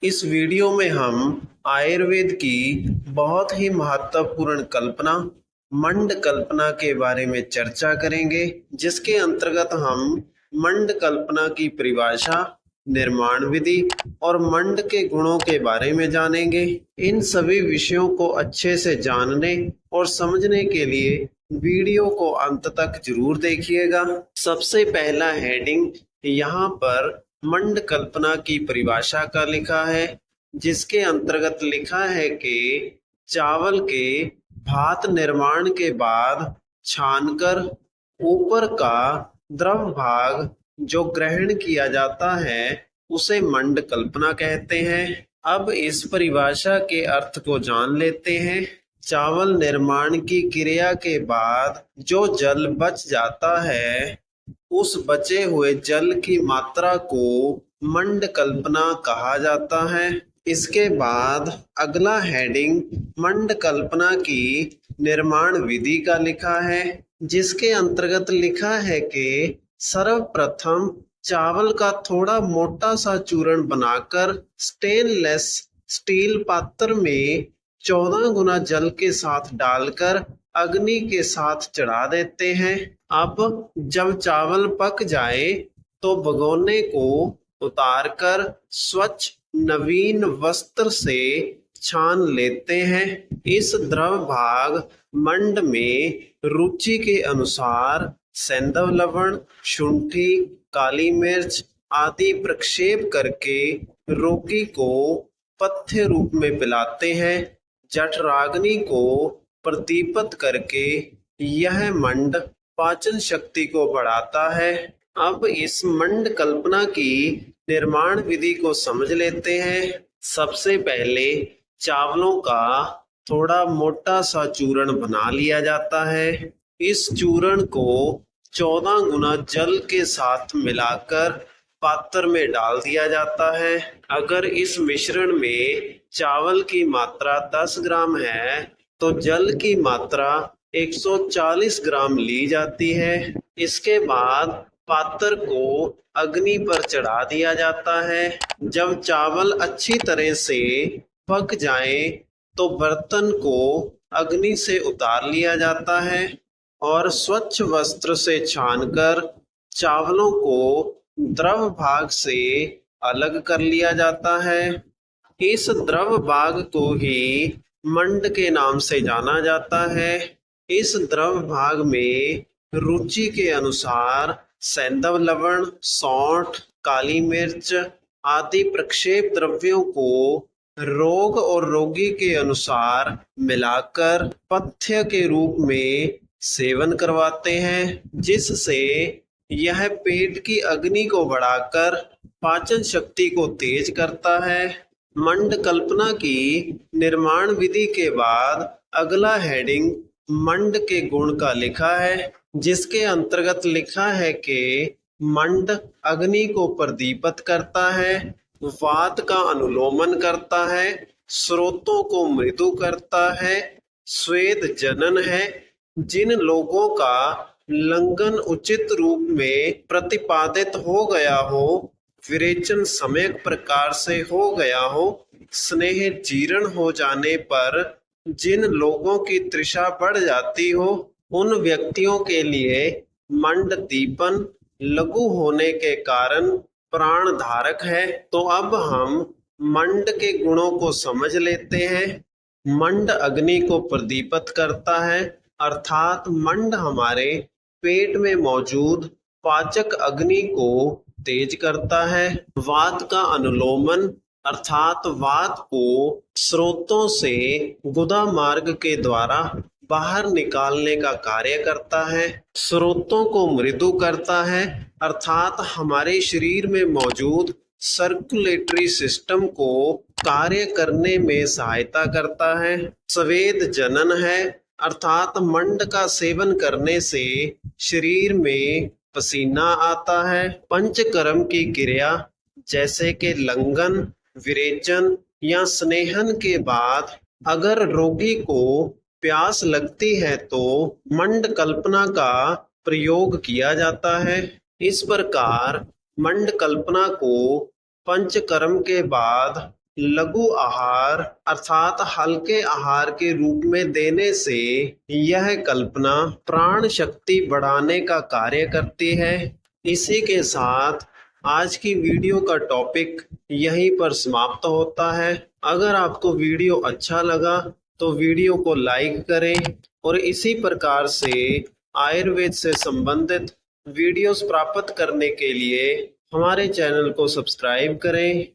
इस वीडियो में हम आयुर्वेद की बहुत ही महत्वपूर्ण कल्पना मंड कल्पना के बारे में चर्चा करेंगे, जिसके अंतर्गत हम मंड कल्पना की परिभाषा, निर्माण विधि और मंड के गुणों के बारे में जानेंगे। इन सभी विषयों को अच्छे से जानने और समझने के लिए वीडियो को अंत तक जरूर देखिएगा। सबसे पहला हेडिंग यहाँ पर मंड कल्पना की परिभाषा का लिखा है, जिसके अंतर्गत लिखा है कि चावल के भात निर्माण के बाद छानकर ऊपर का द्रव भाग जो ग्रहण किया जाता है उसे मंड कल्पना कहते हैं। अब इस परिभाषा के अर्थ को जान लेते हैं। चावल निर्माण की क्रिया के बाद जो जल बच जाता है, उस बचे हुए जल की मात्रा को मंड कल्पना कहा जाता है। इसके बाद अगला हेडिंग मंड कल्पना की निर्माण विधि का लिखा है, जिसके अंतर्गत लिखा है कि सर्वप्रथम चावल का थोड़ा मोटा सा चूर्ण बनाकर स्टेनलेस स्टील पात्र में 14 गुना जल के साथ डालकर अग्नि के साथ चढ़ा देते हैं। अब जब चावल पक जाए तो भगोने को उतारकर स्वच्छ नवीन वस्त्र से छान लेते हैं। इस द्रव भाग मंड में रुचि के अनुसार सेंधव लवण, शुंठी, काली मिर्च आदि प्रक्षेप करके रोगी को पथ्य रूप में पिलाते हैं। जठराग्नि को प्रदीपित करके यह मंड पाचन शक्ति को बढ़ाता है। अब इस मंड कल्पना की निर्माण विधि को समझ लेते हैं। सबसे पहले चावलों का थोड़ा मोटा सा चूर्ण बना लिया जाता है। इस चूर्ण को 14 गुना जल के साथ मिलाकर पात्र में डाल दिया जाता है। अगर इस मिश्रण में चावल की मात्रा 10 ग्राम है तो जल की मात्रा 140 ग्राम ली जाती है। इसके बाद पात्र को अग्नि पर चढ़ा दिया जाता है। जब चावल अच्छी तरह से पक जाए तो बर्तन को अग्नि से उतार लिया जाता है और स्वच्छ वस्त्र से छानकर चावलों को द्रव भाग से अलग कर लिया जाता है। इस द्रव भाग को ही मंड के नाम से जाना जाता है। इस द्रव भाग में रुचि के अनुसार सेंधव लवण, सौंठ, काली मिर्च आदि प्रक्षेप द्रव्यों को रोग और रोगी के अनुसार मिलाकर पथ्य के रूप में सेवन करवाते हैं, जिससे यह पेट की अग्नि को बढ़ाकर पाचन शक्ति को तेज करता है। मंड कल्पना की निर्माण विधि के बाद अगला हेडिंग मंड के गुण का लिखा है, जिसके अंतर्गत लिखा है कि मंड अग्नि को प्रदीपित करता है, वात का अनुलोमन करता है, स्रोतों को मृदु करता है, स्वेद जनन है। जिन लोगों का लंघन उचित रूप में प्रतिपादित हो गया हो, विरेचन सम्यक प्रकार से हो गया हो, स्नेह जीर्ण हो जाने पर जिन लोगों की तृषा बढ़ जाती हो, उन व्यक्तियों के लिए मंड दीपन लघु होने के कारण प्राण धारक है। तो अब हम मंड के गुणों को समझ लेते हैं। मंड अग्नि को प्रदीपित करता है, अर्थात मंड हमारे पेट में मौजूद पाचक अग्नि को तेज करता है। वात का अनुलोमन अर्थात वात को स्रोतों से गुदा मार्ग के द्वारा बाहर निकालने का कार्य करता है। स्रोतों को मृदु करता है, अर्थात हमारे शरीर में मौजूद सर्कुलेटरी सिस्टम को कार्य करने में सहायता करता है। स्वेद जनन है, अर्थात मंड का सेवन करने से शरीर में पसीना आता है। पंचकर्म की क्रिया जैसे कि लंघन, विरेचन या स्नेहन के बाद अगर रोगी को प्यास लगती है तो मंड कल्पना का प्रयोग किया जाता है। इस प्रकार मंड कल्पना को पंचकर्म के बाद लघु आहार अर्थात हल्के आहार के रूप में देने से यह कल्पना प्राण शक्ति बढ़ाने का कार्य करती है। इसी के साथ आज की वीडियो का टॉपिक यहीं पर समाप्त होता है। अगर आपको वीडियो अच्छा लगा तो वीडियो को लाइक करें और इसी प्रकार से आयुर्वेद से संबंधित वीडियोस प्राप्त करने के लिए हमारे चैनल को सब्सक्राइब करें।